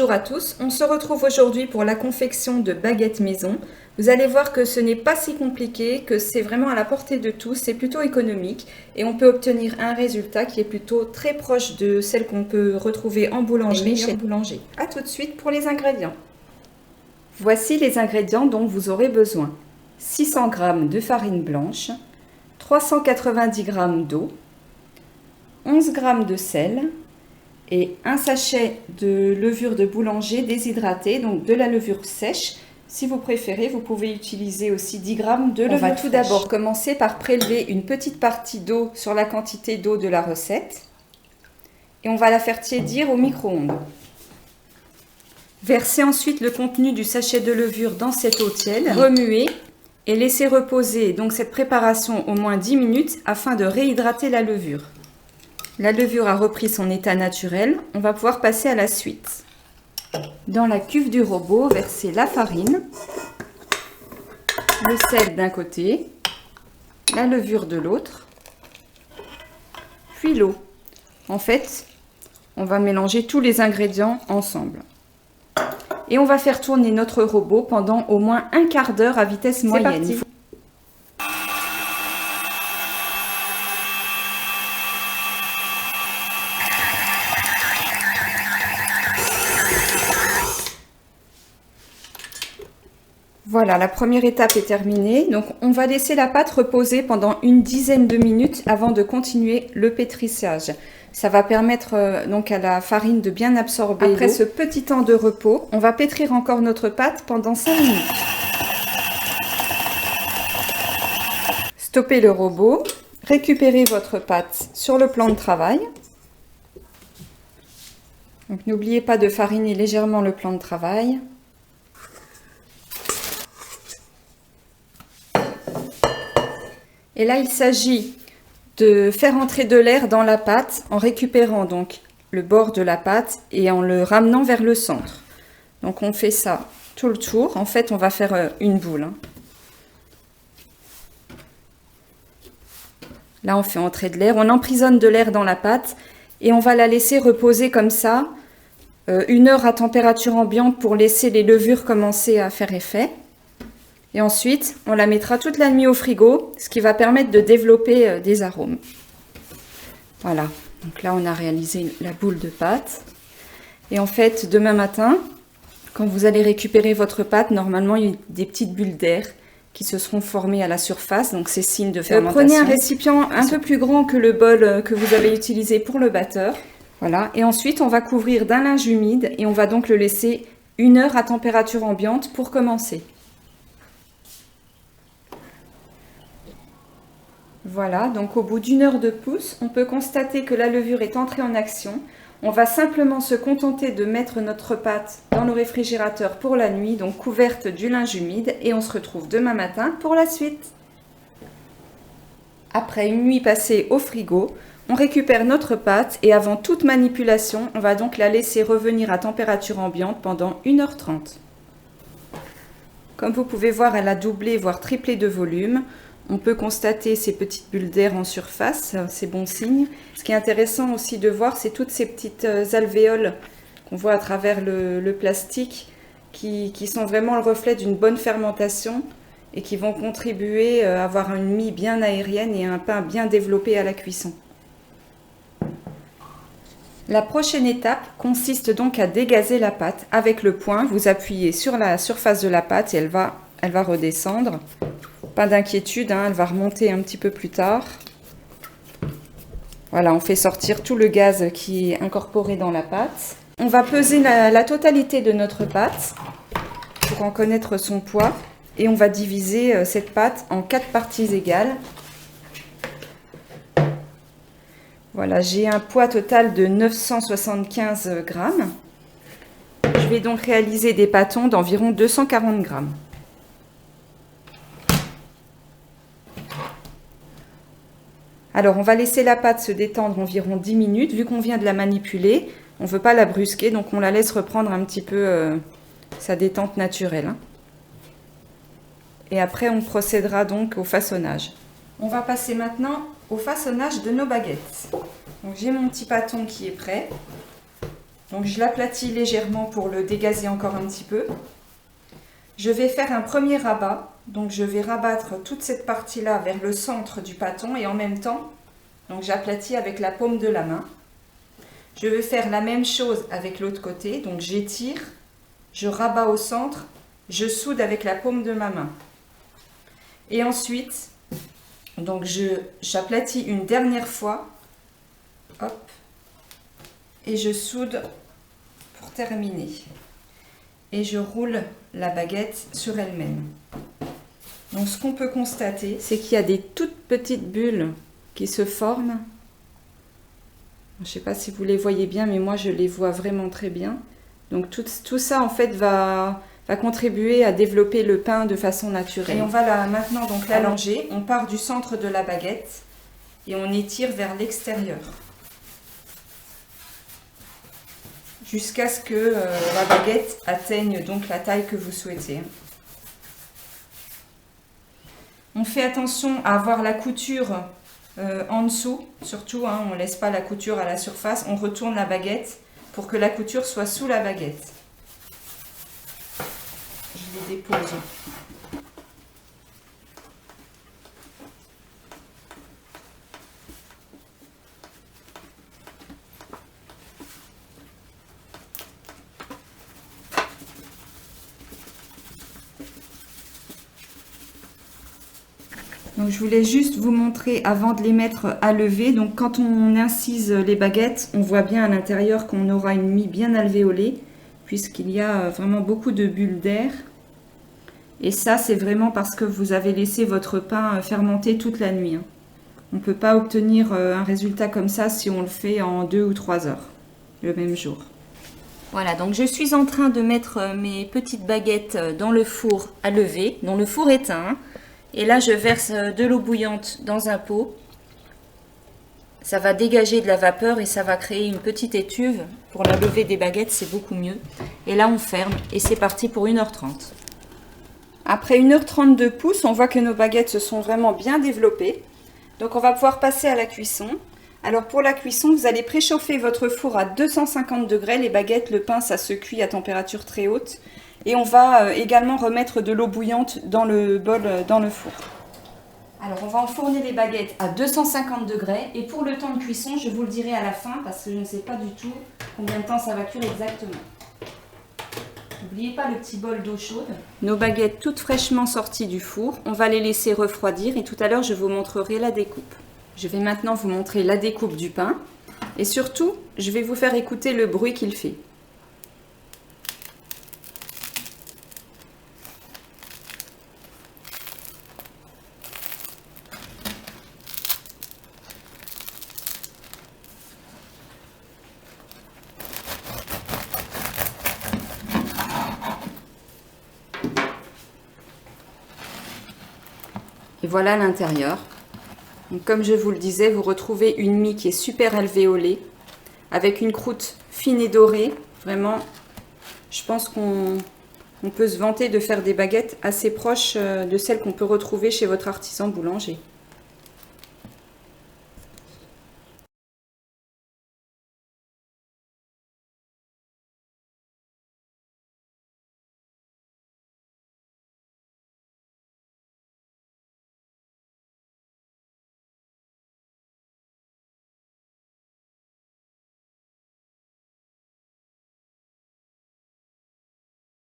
Bonjour à tous, on se retrouve aujourd'hui pour la confection de baguettes maison. Vous allez voir que ce n'est pas si compliqué, que c'est vraiment à la portée de tous, c'est plutôt économique et on peut obtenir un résultat qui est plutôt très proche de celle qu'on peut retrouver en boulangerie chez le boulanger. A tout de suite pour les ingrédients. Voici les ingrédients dont vous aurez besoin. 600 g de farine blanche, 390 g d'eau, 11 g de sel, et un sachet de levure de boulanger déshydratée, donc de la levure sèche. Si vous préférez, vous pouvez utiliser aussi 10 g de levure. On va tout d'abord commencer par prélever une petite partie d'eau sur la quantité d'eau de la recette. Et on va la faire tiédir au micro-ondes. Versez ensuite le contenu du sachet de levure dans cette eau tiède. Remuez et laissez reposer donc cette préparation au moins 10 minutes afin de réhydrater la levure. La levure a repris son état naturel, on va pouvoir passer à la suite. Dans la cuve du robot, versez la farine, le sel d'un côté, la levure de l'autre, puis l'eau. En fait, on va mélanger tous les ingrédients ensemble. Et on va faire tourner notre robot pendant au moins un quart d'heure à vitesse moyenne. C'est parti. Voilà, la première étape est terminée. Donc, on va laisser la pâte reposer pendant une dizaine de minutes avant de continuer le pétrissage. Ça va permettre donc à la farine de bien absorber l'eau. Après ce petit temps de repos, on va pétrir encore notre pâte pendant 5 minutes. Stoppez le robot, récupérez votre pâte sur le plan de travail. Donc, n'oubliez pas de fariner légèrement le plan de travail. Et là, il s'agit de faire entrer de l'air dans la pâte en récupérant donc le bord de la pâte et en le ramenant vers le centre. Donc, on fait ça tout le tour. En fait, on va faire une boule. Là, on fait entrer de l'air. On emprisonne de l'air dans la pâte et on va la laisser reposer comme ça 1 heure à température ambiante pour laisser les levures commencer à faire effet. Et ensuite, on la mettra toute la nuit au frigo, ce qui va permettre de développer des arômes. Voilà, donc là on a réalisé la boule de pâte. Et en fait, demain matin, quand vous allez récupérer votre pâte, normalement il y a des petites bulles d'air qui se seront formées à la surface, donc c'est signe de fermentation. Prenez un récipient un peu plus grand que le bol que vous avez utilisé pour le batteur. Voilà, et ensuite on va couvrir d'un linge humide et on va donc le laisser 1 heure à température ambiante pour commencer. Voilà, donc au bout d'1 heure de pousse, on peut constater que la levure est entrée en action. On va simplement se contenter de mettre notre pâte dans le réfrigérateur pour la nuit, donc couverte du linge humide, et on se retrouve demain matin pour la suite. Après une nuit passée au frigo, on récupère notre pâte et avant toute manipulation, on va donc la laisser revenir à température ambiante pendant 1h30. Comme vous pouvez voir, elle a doublé voire triplé de volume. On peut constater ces petites bulles d'air en surface, c'est bon signe. Ce qui est intéressant aussi de voir, c'est toutes ces petites alvéoles qu'on voit à travers le plastique qui sont vraiment le reflet d'une bonne fermentation et qui vont contribuer à avoir une mie bien aérienne et un pain bien développé à la cuisson. La prochaine étape consiste donc à dégazer la pâte. Avec le poing, vous appuyez sur la surface de la pâte et elle va redescendre. Pas d'inquiétude, hein, elle va remonter un petit peu plus tard. Voilà, on fait sortir tout le gaz qui est incorporé dans la pâte. On va peser la totalité de notre pâte pour en connaître son poids. Et on va diviser cette pâte en 4 parties égales. Voilà, j'ai un poids total de 975 grammes. Je vais donc réaliser des pâtons d'environ 240 grammes. Alors, on va laisser la pâte se détendre environ 10 minutes. Vu qu'on vient de la manipuler, on ne veut pas la brusquer, donc on la laisse reprendre un petit peu sa détente naturelle. Hein. Et après, on procédera donc au façonnage. On va passer maintenant au façonnage de nos baguettes. Donc, j'ai mon petit pâton qui est prêt. Donc je l'aplatis légèrement pour le dégazer encore un petit peu. Je vais faire un premier rabat. Donc je vais rabattre toute cette partie-là vers le centre du pâton et en même temps, donc j'aplatis avec la paume de la main. Je vais faire la même chose avec l'autre côté. Donc j'étire, je rabats au centre, je soude avec la paume de ma main. Et ensuite, donc j'aplatis une dernière fois. Hop. Et je soude pour terminer. Et je roule la baguette sur elle-même. Donc ce qu'on peut constater, c'est qu'il y a des toutes petites bulles qui se forment. Je ne sais pas si vous les voyez bien, mais moi je les vois vraiment très bien. Donc tout ça en fait va contribuer à développer le pain de façon naturelle. Et on va maintenant donc l'allonger. On part du centre de la baguette et on étire vers l'extérieur. Jusqu'à ce que la baguette atteigne donc la taille que vous souhaitez. On fait attention à avoir la couture en dessous, surtout, hein, on ne laisse pas la couture à la surface, on retourne la baguette pour que la couture soit sous la baguette. Je les dépose. Donc, je voulais juste vous montrer avant de les mettre à lever. Donc quand on incise les baguettes, on voit bien à l'intérieur qu'on aura une mie bien alvéolée, puisqu'il y a vraiment beaucoup de bulles d'air. Et ça, c'est vraiment parce que vous avez laissé votre pain fermenter toute la nuit. On ne peut pas obtenir un résultat comme ça si on le fait en 2 ou 3 heures, le même jour. Voilà, donc je suis en train de mettre mes petites baguettes dans le four à lever, dont le four éteint. Et là, je verse de l'eau bouillante dans un pot. Ça va dégager de la vapeur et ça va créer une petite étuve. Pour la levée des baguettes, c'est beaucoup mieux. Et là, on ferme et c'est parti pour 1h30. Après 1h30 de pouce, on voit que nos baguettes se sont vraiment bien développées. Donc, on va pouvoir passer à la cuisson. Alors, pour la cuisson, vous allez préchauffer votre four à 250 degrés. Les baguettes, le pain, ça se cuit à température très haute. Et on va également remettre de l'eau bouillante dans le bol, dans le four. Alors on va enfourner les baguettes à 250 degrés. Et pour le temps de cuisson, je vous le dirai à la fin parce que je ne sais pas du tout combien de temps ça va cuire exactement. N'oubliez pas le petit bol d'eau chaude. Nos baguettes toutes fraîchement sorties du four, on va les laisser refroidir et tout à l'heure je vous montrerai la découpe. Je vais maintenant vous montrer la découpe du pain. Et surtout, je vais vous faire écouter le bruit qu'il fait. Et voilà l'intérieur. Donc, comme je vous le disais, vous retrouvez une mie qui est super alvéolée, avec une croûte fine et dorée. Vraiment, je pense qu'on peut se vanter de faire des baguettes assez proches de celles qu'on peut retrouver chez votre artisan boulanger.